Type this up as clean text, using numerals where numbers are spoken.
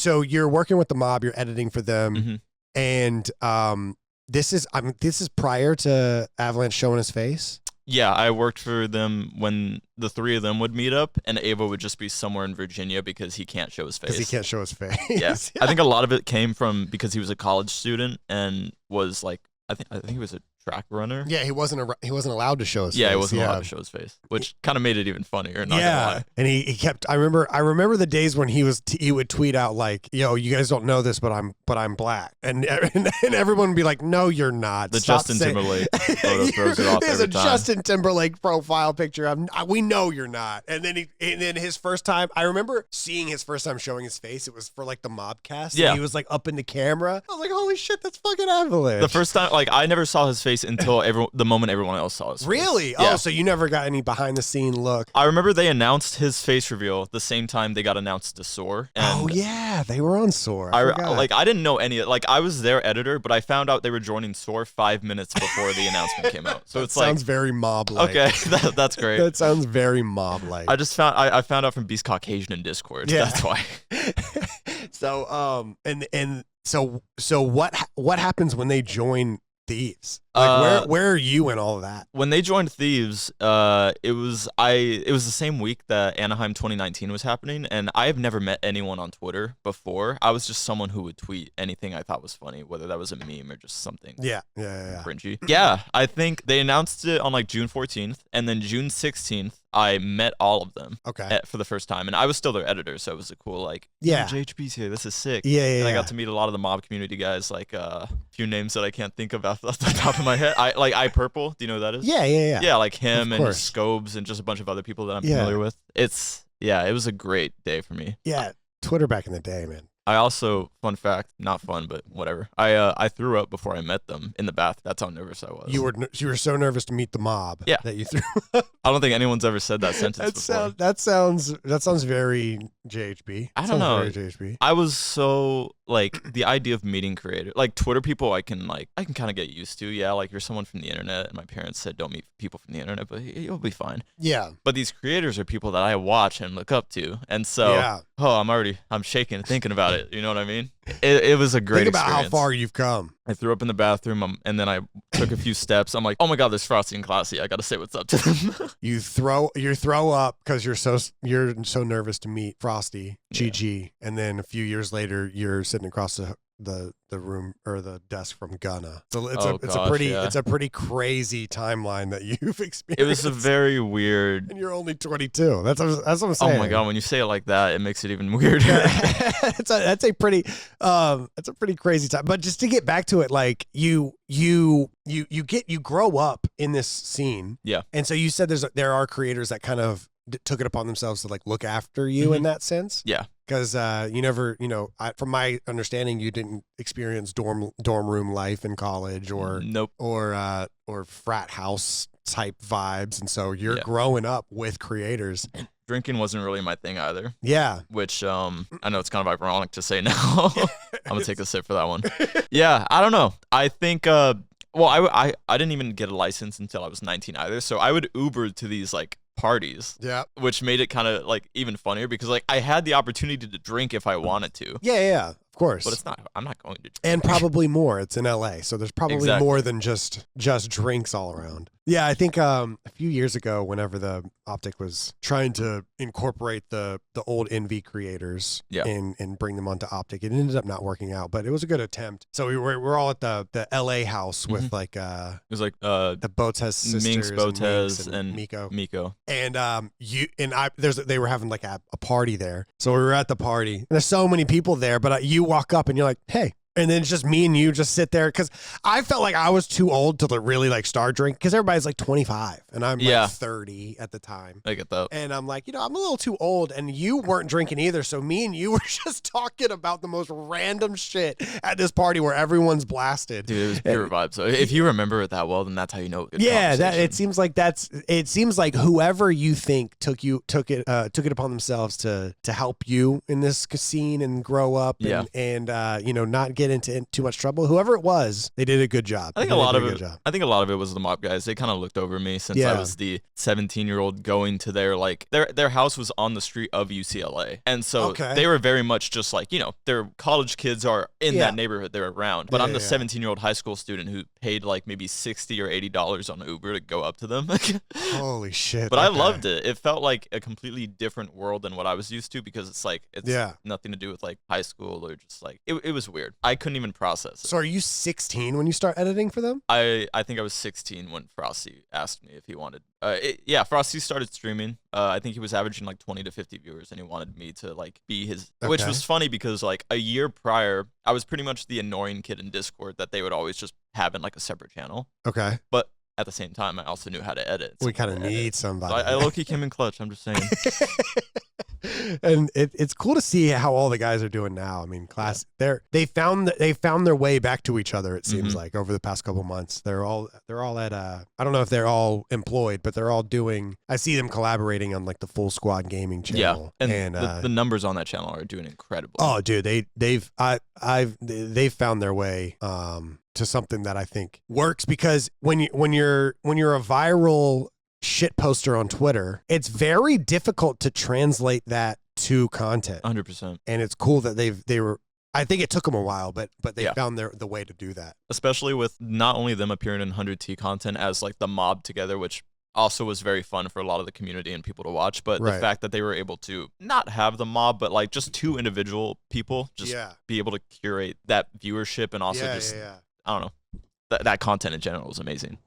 so you're working with the mob, you're editing for them, and this is prior to Avalanche showing his face. Yeah, I worked for them when the three of them would meet up, and Ava would just be somewhere in Virginia because he can't show his face. Because he can't show his face. Yeah. I think a lot of it came from because he was a college student and was like, I think he was a track runner. Yeah, he wasn't allowed to show his face. Yeah, he wasn't allowed to show his face, which kind of made it even funnier. Not gonna lie. And he kept. I remember the days when he would tweet out like, "Yo, you guys don't know this, but I'm black," and everyone would be like, "No, you're not." The Justin Timberlake photo throws it off There's every a time. Justin Timberlake profile picture. We know you're not. And then his first time, I remember seeing his first time showing his face. It was for like the Mobcast. Yeah, and he was like up in the camera. I was like, "Holy shit, that's fucking Avalanche." The first time, like I never saw his face until the moment everyone else saw his face. Really? Yeah. Oh, so you never got any behind the scene look. I remember they announced his face reveal the same time they got announced to Soar. Oh yeah, they were on Soar. I didn't know any. Like I was their editor, but I found out they were joining Soar 5 minutes before the announcement came out. So it's like sounds very mob-like. Okay, that's great. That sounds very mob-like. I just found out from Beast Caucasian in Discord. Yeah. That's why. So so what happens when they join Thieves? Like where are you in all of that? When they joined Thieves, it was the same week that Anaheim 2019 was happening, and I have never met anyone on Twitter before. I was just someone who would tweet anything I thought was funny, whether that was a meme or just something cringy. Yeah, I think they announced it on like June 14th, and then June 16th, I met all of them for the first time, and I was still their editor, so it was a cool JHB's here, this is sick. And I got to meet a lot of the mob community guys, like a few names that I can't think of off the top of my head. I Purple, do you know who that is? Yeah, like him and Scobes and just a bunch of other people that I'm familiar with. It was a great day for me. Yeah, Twitter back in the day, man. I also, fun fact, not fun, but whatever. I threw up before I met them in the bath. That's how nervous I was. You were so nervous to meet the mob. Yeah. That you threw up. I don't think anyone's ever said that sentence before. That sounds very JHB. I don't know. Very JHB. I was so like the idea of meeting creators, like Twitter people. I can kind of get used to. Yeah, like you're someone from the internet, and my parents said don't meet people from the internet, but you'll be fine. Yeah. But these creators are people that I watch and look up to, and so I'm shaking thinking about it. You know what I mean? It was a great experience. Think about how far you've come. I threw up in the bathroom, and then I took a few steps. I'm like, oh my god, there's Frosty and Classy. I gotta say what's up to them. You throw up because you're so nervous to meet Frosty, GG, and then a few years later you're sitting across the room or the desk from Gunna. So it's a pretty crazy timeline that you've experienced. It was a very weird. And you're only 22. That's what I'm saying. Oh my god, when you say it like that, it makes it even weirder. That's a pretty crazy time. But just to get back to it, like you grow up in this scene. Yeah. And so you said there are creators that kind of took it upon themselves to like look after you in that sense. Yeah. Because you never, from my understanding, you didn't experience dorm room life in college or frat house type vibes, and so you're growing up with creators. Drinking wasn't really my thing either. Yeah, which I know it's kind of ironic to say now. I'm gonna take a sip for that one. Yeah, I don't know. I think I didn't even get a license until I was 19 either, so I would Uber to these like parties, which made it kind of like even funnier because like I had the opportunity to drink if I wanted to. Yeah, of course. But I'm not going to drink. And probably more. It's in LA, so there's probably more than just drinks all around. Yeah, I think a few years ago, whenever the Optic was trying to incorporate the old NV creators and bring them onto Optic, it ended up not working out, but it was a good attempt. So we're all at the LA house with like it was like the Botez sisters, Minx, Botez, and Miko. And they were having like a party there. So we were at the party. And there's so many people there, but you walk up and you're like, hey. And then it's just me and you just sit there because I felt like I was too old to really like start drinking because everybody's like 25 and I'm like 30 at the time. I get that. And I'm like, I'm a little too old and you weren't drinking either. So me and you were just talking about the most random shit at this party where everyone's blasted. Dude, it was pure vibes. So if you remember it that well, then that's how you know. It seems like whoever you think took it upon themselves to help you in this scene and grow up and not get into too much trouble. Whoever it was, they did a good job. I think a lot of it was the mob guys. They kind of looked over me since I was the 17-year-old going to their house was on the street of UCLA. And so they were very much just like, their college kids are in that neighborhood they're around. But I'm the 17-year-old high school student who paid like maybe $60 or $80 on Uber to go up to them. Holy shit. But I loved it. It felt like a completely different world than what I was used to, because it's like, it's nothing to do with like high school or just like, it was weird. I couldn't even process it. So are you 16 when you start editing for them? I think I was 16 when Frosty asked me if he wanted. Frosty started streaming. I think he was averaging like 20 to 50 viewers, and he wanted me to like be his, which was funny because like a year prior, I was pretty much the annoying kid in Discord that they would always just have in like a separate channel. Okay. But at the same time, I also knew how to edit. We kind of need somebody. So I low-key came in clutch, I'm just saying. And it's cool to see how all the guys are doing now. I mean, they found their way back to each other. It seems like over the past couple months, they're all at I don't know if they're all employed, but they're all doing. I see them collaborating on like the Full Squad Gaming channel. Yeah, and the numbers on that channel are doing incredible. Oh, dude, they've found their way to something that I think works, because when you're a viral shit poster on Twitter, it's very difficult to translate that to content. 100%. And it's cool that I think it took them a while, but they found the way to do that. Especially with not only them appearing in 100T content as like the mob together, which also was very fun for a lot of the community and people to watch, but the fact that they were able to not have the mob, but like just two individual people just be able to curate that viewership and also I don't know, that content in general was amazing.